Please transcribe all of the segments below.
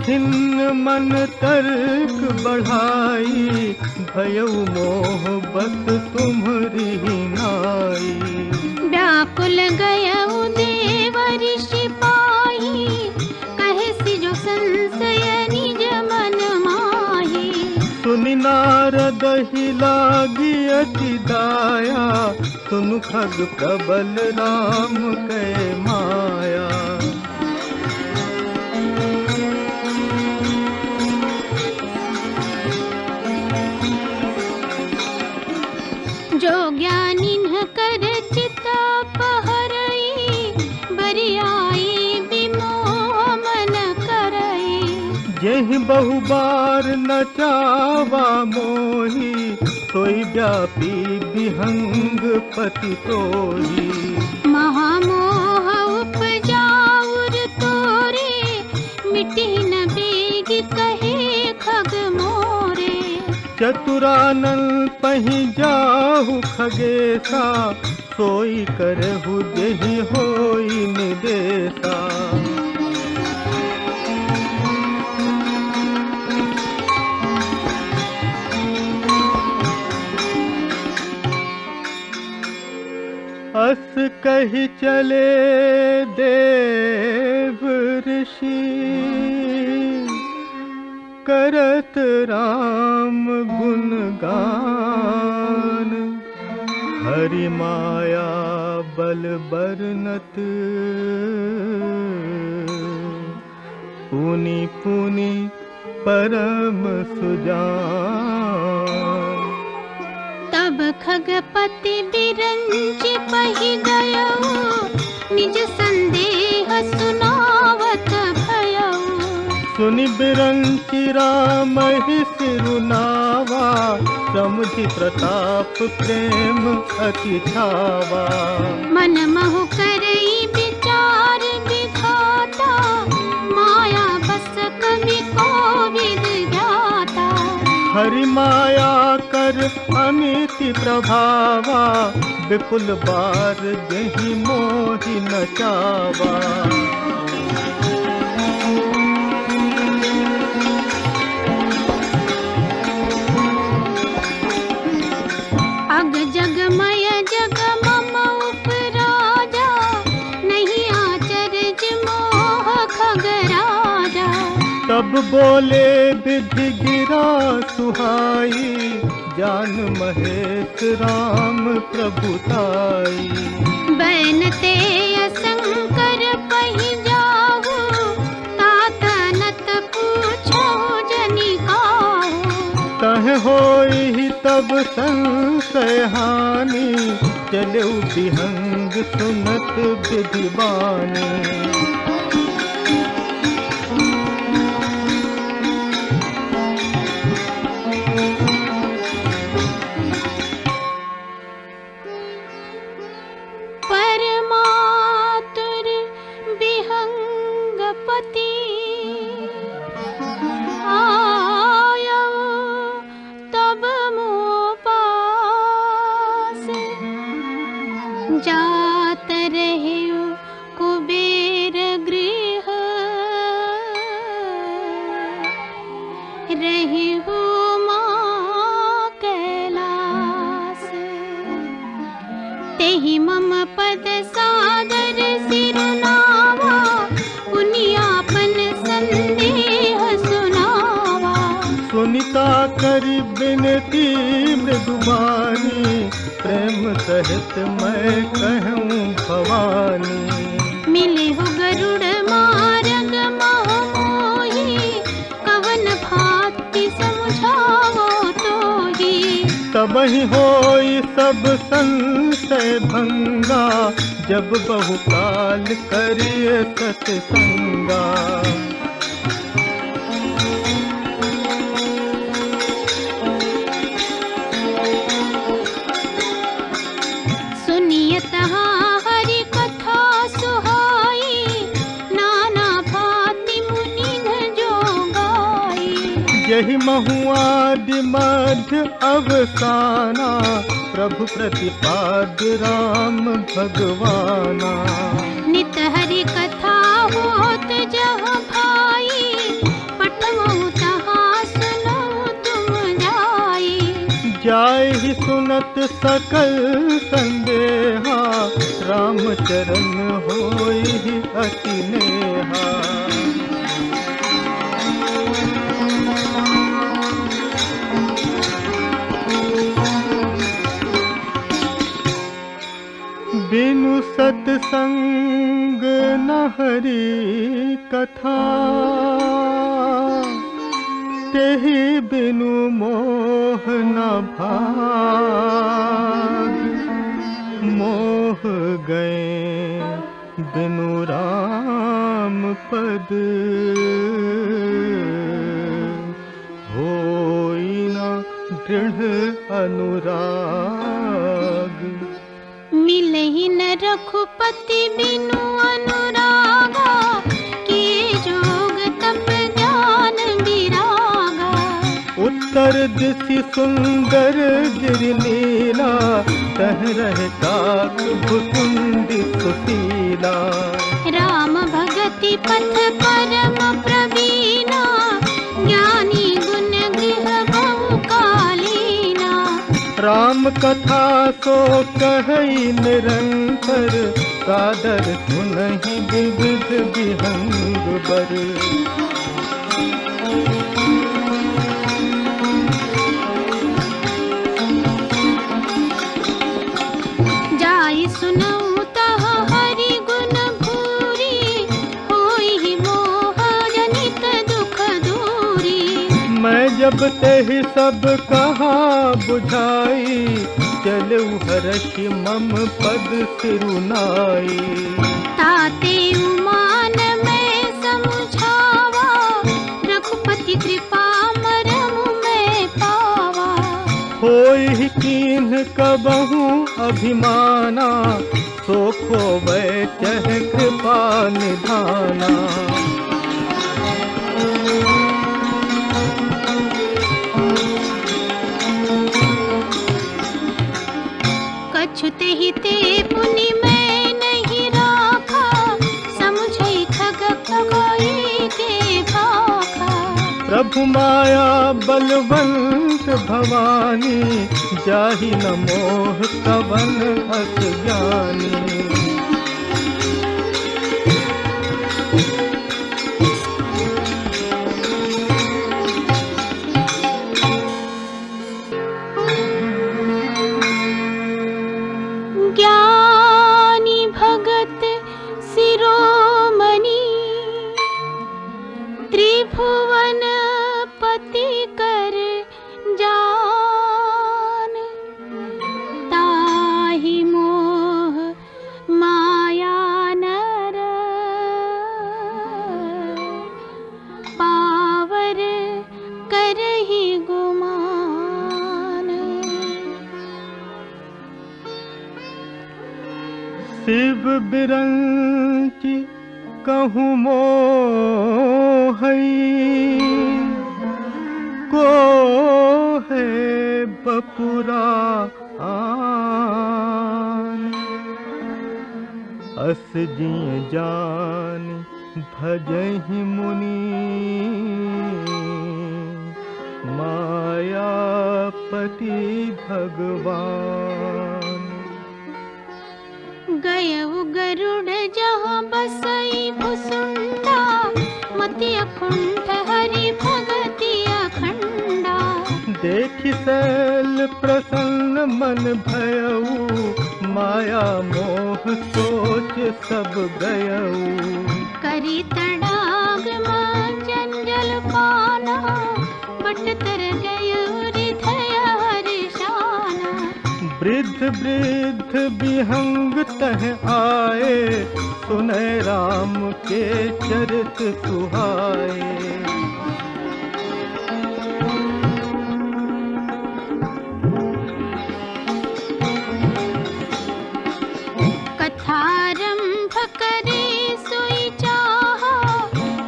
खिन्न मन तर्क बढ़ाई, भयउ मोह बस तुम्हरी नाई। व्याकुल गयउ देव ऋषि पाई, कहे सिजो संशय निज मन माही। सुनि नारद ही लागी अति दाया, सुनु खग प्रबल राम कै माया। जो ज्ञानी न कर चिता पहरई, बरियाई विमोह मन करई। जेहि बहु बार नचावा मोही, सोई व्यापी विहंग पति तोही। महामोह उपजाउर तोरे, मिटी न बेग कहे खग मोरे। चतुरानन पहि जाहु खगेसा, सोई करहु जेहि होई निदेसा। अस कहि चले देव ऋषि, करत राम गुण गान। हरि माया बल बरनत, पुनि पुनि परम सुजान। तब खगपति बिरंच पहि गयउ, निज संदेह सुनावत भयउ। सुनि बिरंचि राम ही सिरुनावा, समुझि प्रताप प्रेम अति छावा। मन महु करई विचार विधाता, माया बस कवि कोविद ज्ञाता। हरि माया कर अमिति प्रभावा, विपुल बार जहि मोहि नचावा। अग जगमय जग मम उपराजा, नहीं आचरज मोह खग राजा। तब बोले विधि गिरा सुहाई, जान महेश राम प्रभुताई। बैनते असंकर पहि जाहु, तात नत पूछहु जनि काहु। तह होई तब संशय हानि, चलऊ विहंग सुनत विधि बानी। परमातुर विहंगपति, आयउ तब मोह पास। जात रहिउ कुबेर गृह, रहिउ माँ कैलास। तेहि मम पद सादर सिरुनावा, पुनियापन संदेह सुनावा। सुनिता करि बिनती मृदुबानी, प्रेम सहित मैं कहूँ भवानी। मिलिहु गरुड़ मार्ग मह मोही, कवन भांति समुझावो तोही। तबहि होई सब संशय भंगा, जब बहुकाल करिय सतसंगा। सुनियत हरि कथा सुहाई, नाना भांति मुनि जो गाई। यही महुआदि मध्य अवसाना, प्रभु प्रतिपाद्य राम भगवाना। नित हरि कथा होत जहाँ भाई, जाय ही सुनत सकल संदेहा, राम चरण होई ही अति नेहा। बिनु सत्संग न हरि कथा, तेहि बिनु मोह न भाग। मोह गए बिनु राम पद, होई न दृढ़ अनुराग। मिलहि न रघुपति बिनु अनुरागा, किए जोग तप ज्ञान विरागा। उत्तर दिशि सुंदर गिरि नीला, तह रहे काक भुकुंडी सुशीला। राम भगति पथ परम प्रवीणा, ज्ञानी गुण गृह बहु कालीना। राम कथा सो कहई निरंतर, सादर सुनहि विविध विहंग बर। जाई सुनऊ तह हरि गुण भूरि, होई ही मोह जनित दुख दूरी। मैं जब तेहि सब कहा बुझाई, चलऊ हर्षि मम पद सिरुनाई। ताते उमान में समुझावा, रघुपति कृपा मरम में पावा। होई ही कीन्ह कबहू अभिमाना, सो खोवै चह कृपा निधाना। कछुते ही ते पुनि मैं नहीं राखा, समुझई खग खगोई के भाखा। प्रभु माया बलवंत भवानी, जाहि न मोह कवन अस ज्ञानी। ज्ञानी भगत शिरोमणि, त्रिभुवन पति कर जान। ताहि मोह माया नर, पावर करहि गुमान। शिव बिरंचि कहूँ मोहई, को है बपुरा आन। अस जिय जान भजहि मुनि, मायापति भगवान। गयउ गरुड़ जहाँ बसई भुसुंडा, मति अकुंठ हरि भगति अखंडा। देखि सैल प्रसन्न मन भयऊ, माया मोह सोच सब गयऊ। करी तड़ाग मां जंजल पाना, बट तर गयउ हृदय हर्षाना। वृद्ध वृद्ध विहंग तह आए, सुनै राम के चरित सुहाए। कथारंभ करे सोई चाहा,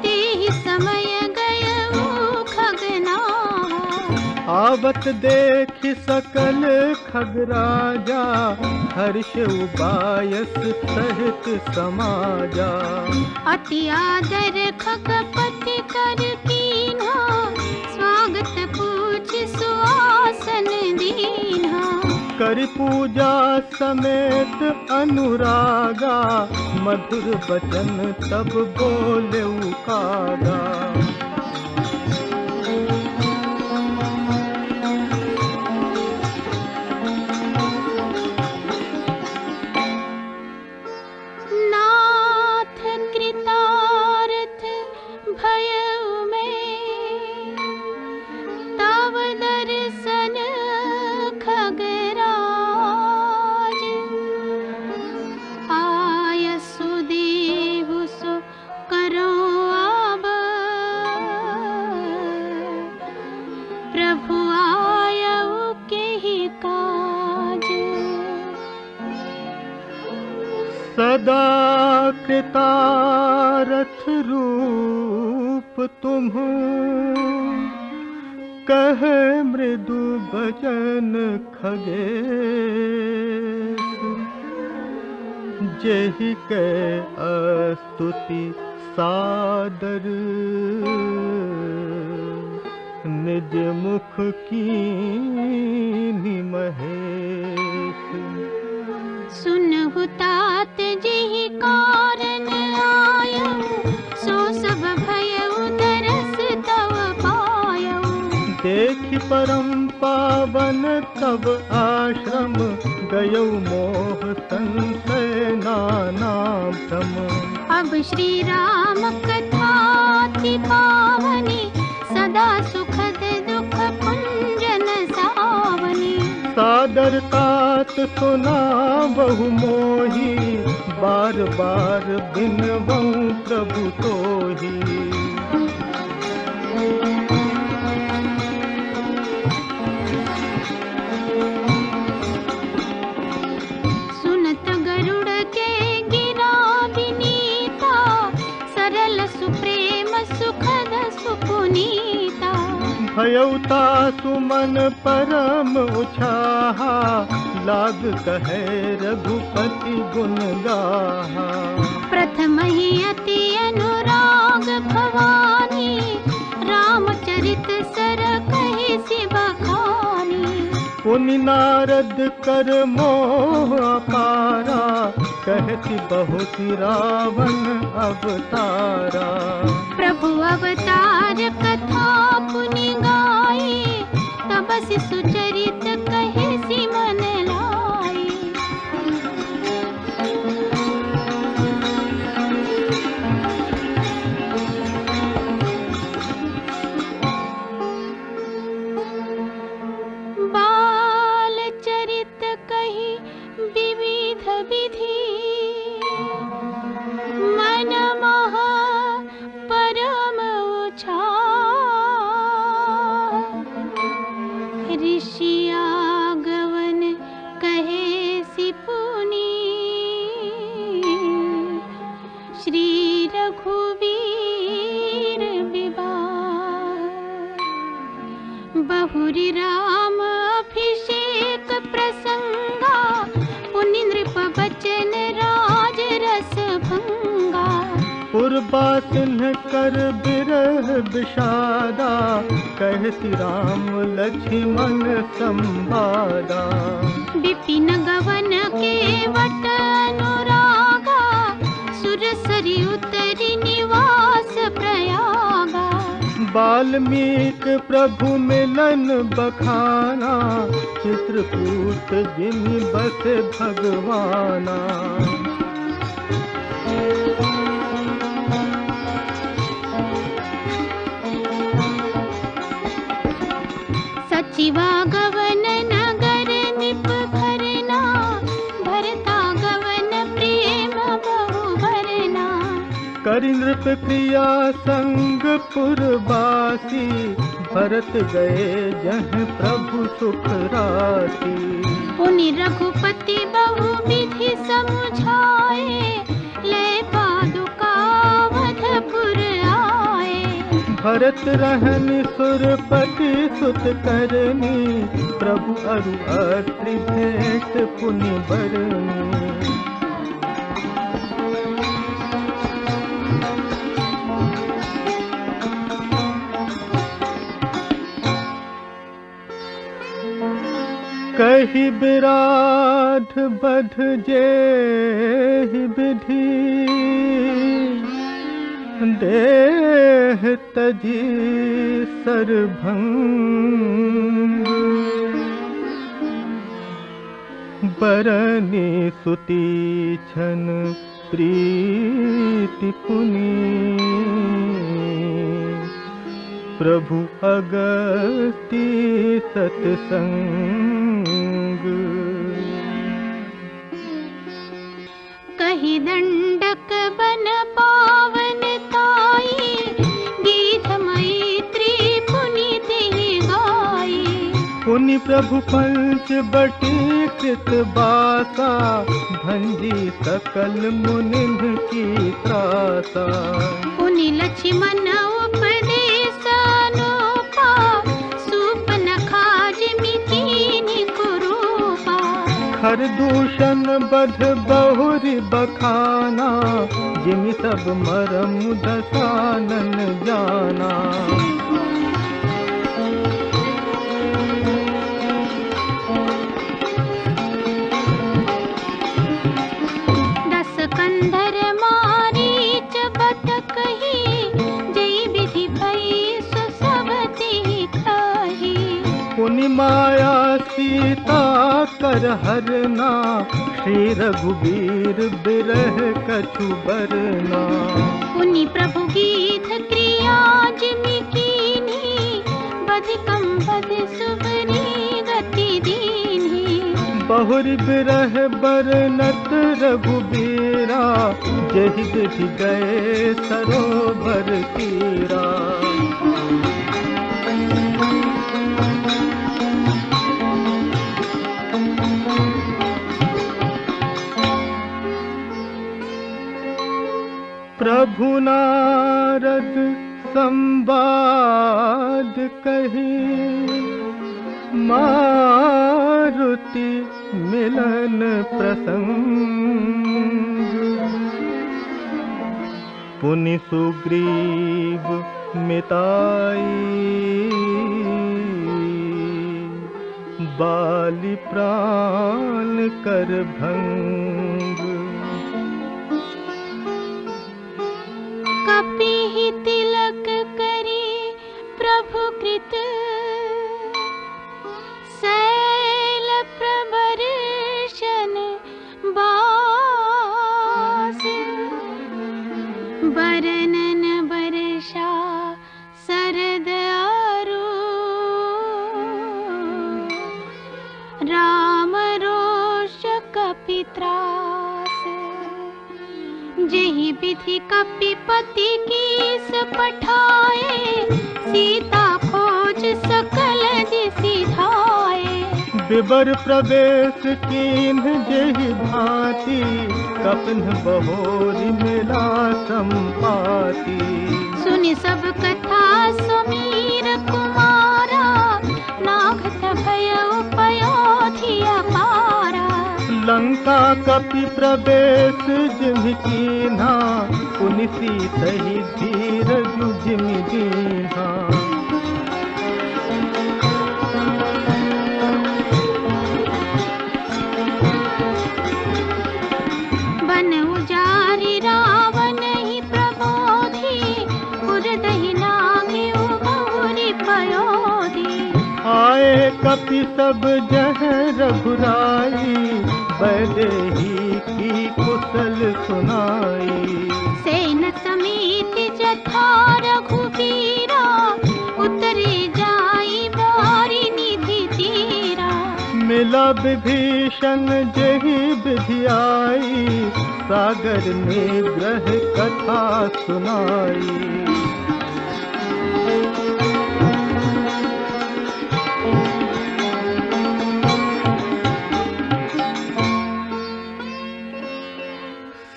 तेहि समय गयउ खगनाहा। आवत देखि सकल खगराजा, हर्ष उबायस सहित समाजा। अति आदर खगपति कर कीन्हा, स्वागत पूछ सुआसन दीन्हा। करि पूजा समेत अनुरागा, मधुर बचन तब बोले कागा। नाथ कृतार्थ भयउ में, तव दर्शन खगराज। आयसु देहु सु करो अब, प्रभु आयउ केहि काज। सदा कृतारथ रूप तुम, कह मृदु बचन खगेश। जेहि के स्तुति सादर, निज मुख कीन्हि महेश। सुनहु तात जेहि कारण आयउ, सो सब भयउ दरस तव पायउ। देखि परम पावन तब आश्रम, गयौ मोह संशय नाना भ्रम। अब श्री राम कथाति पावनी, सदा सुखद दुख पुंजन सावनी। सादर तात सुना बहु मोही, बार बार बिनबहु प्रभु तोही। सुनत गरुड़ के गिरा विनीता, सरल सुप्रेम सुखद सुपुनीता। भयउता सुमन परम उछाहा, लाग कहे रघुपति गुण गाहा। प्रथम ही अति अनुराग भवानी, रामचरित सर कहि सि बखानी। पुनि नारद कर मोह अपारा, कहति बहुत रावण अवतारा। प्रभु अवतार कथा पुनि गाई, तब सि सुचरित कहे सि मन लाई। बाल चरित कही विविध विधि, मन महा परम उछाल। ऋषि आगवन कहे सि पुनि, श्री रघुवीर विवाह। बहुरी राम अभिषेक प्रसंगा, पुनि नृप बचन राज रस भंगा। पुरबासिन कर बिरह विषादा, कहति राम लक्ष्मण संवादा। विपिन गवन केवट अनुरागा, सुरसरि उतरि निवास प्रयागा। वाल्मीकि प्रभु मिलन बखाना, चित्रकूट जिमि बस भगवाना। सचिवा गवन नगर निप भरना, भरता गवन प्रेम बहु भरना। करि नृप क्रिया संग पुरबासी, भरत गए जहाँ प्रभु सुख राशि। पुनि रघुपति बहु विधि समुझाए, ले पादुका अवधपुर आए। भरत रहनि सुरपति सुत करनी, प्रभु अरु अत्रि भेंट पुनि बरनी। कही विराध बध जेहि विधि, देह तजी सरभंग। बरनी सुती छन प्रीति पुनि, प्रभु अगस्ती सत्संग। कही दंडक बन पावन ताई, गीत मैत्री पुनि देहि गाई। पुनि प्रभु पंच बटी कृत बासा, भंजी सकल मुनिन की त्रासा। पुनि लक्ष्मण उपदेश अनुपा, सूपन खाज मिकीनि कुरूपा। खर दूषण बध बहुरि बखाना, जिमि सब मरम दसानन जाना। कंधर मारीच बत कही, जई विधि भई सो सब तेहि कही। पुनि माया सीता कर हरना, श्री रघुबीर बिरह कछु बरना। पुनि प्रभु गीत क्रिया जिमि कीन्ही, बध कम बध सुबरी गति दीन्ही। बहुरि बिरह बरनत रघुबीरा, जहि विधि गए सरोवर तीरा। प्रभु नारद संवाद कही, मारुति मिलन प्रसंग। पुनि सुग्रीव मिताई, बाली प्राण कर भंग। कपिहि तिलक करी प्रभु कृत, शैल प्रबर्शन बास। बरनन बरषा सरद आरु, राम रोष कपि त्रास। जेहि विधि कपिपति कीस पठाए, सीता खोज सकल दिसि धाये। बिबर प्रवेश कीन्ह जेहि भांति, कपिन बहोरि मिला संपाति। सुनि सब कथा सुमीर कुमारा, नाघत भयउ पयोधि अपारा। लंका कपि प्रवेश जिमि कीन्हा, पुनि सीतहि धीरजु जिमि दीन्हा। बन उजारि रावण ही प्रबोधि, पुर दहि नागिउ बहुरि पयोधि। आए कपि सब जह रघुराई, बैदेही की कुशल सुनाई। सेन समेत जथा रघुबीरा, उतरे जाई बारी निधि तीरा। मिला विभीषण जेहि विधि आई, सागर में ग्रह कथा सुनाई।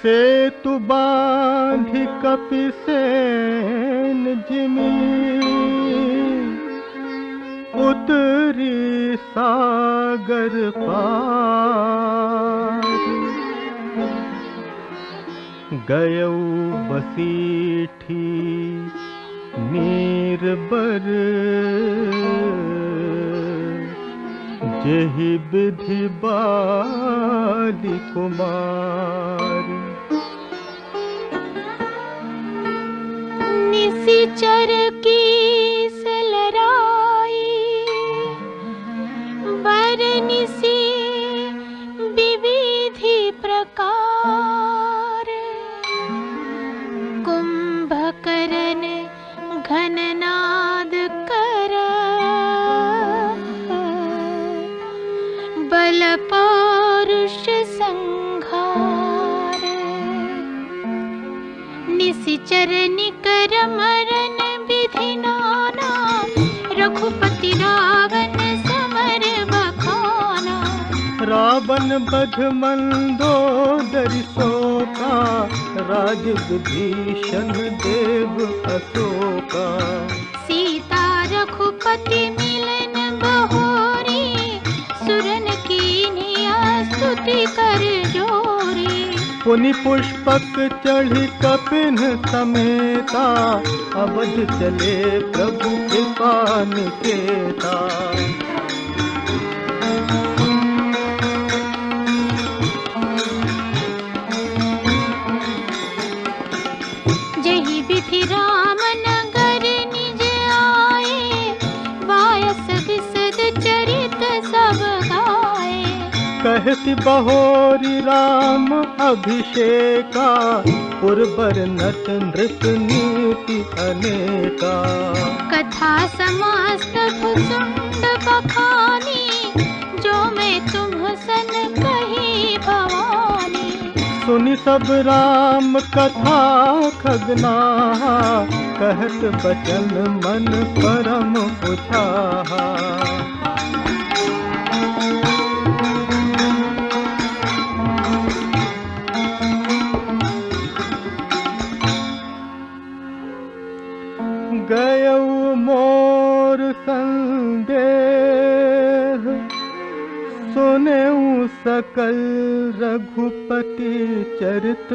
सेतु बांधि कपिसेन जिमि, उतरी सागर पार। गयौ बसीठी नीर बर, जेहि विधि बाली कुमारी। निशिचर की सलराई बरनिसी विविधि प्रकार। कुंभकर्ण घननाद कर बल पौरुष संघार। निशिचर निकर मरण विधि नाना रघुपति रावण समर बखाना। रावण बध मंदोदरी शोका राज विभीषण देव अशोका। सीता रघुपति मिलन बहोरी सुरन कीनिया स्तुति कर जोरी। पुनि पुष्पक चढ़ी कपिन समेता अवध चले प्रभु कृपा निकेता। जहि विधि राम नगर निज आए वायस विशद चरित सब गाए। कहति बहोरी राम अभिषेका पुरबर नट नृप नीति अनेका। कथा समस्त भुसुंड बखानी जो मैं तुम सन कही भवानी। सुनि सब राम कथा खगनाहा कहत बचन मन परम उछाहा। गयौ मोर संदेह सुनेऊ सकल रघुपति चरित।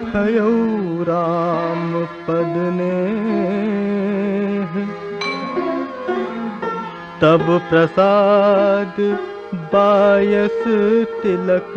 भयौ राम पद नेह तब प्रसाद बायस तिलक।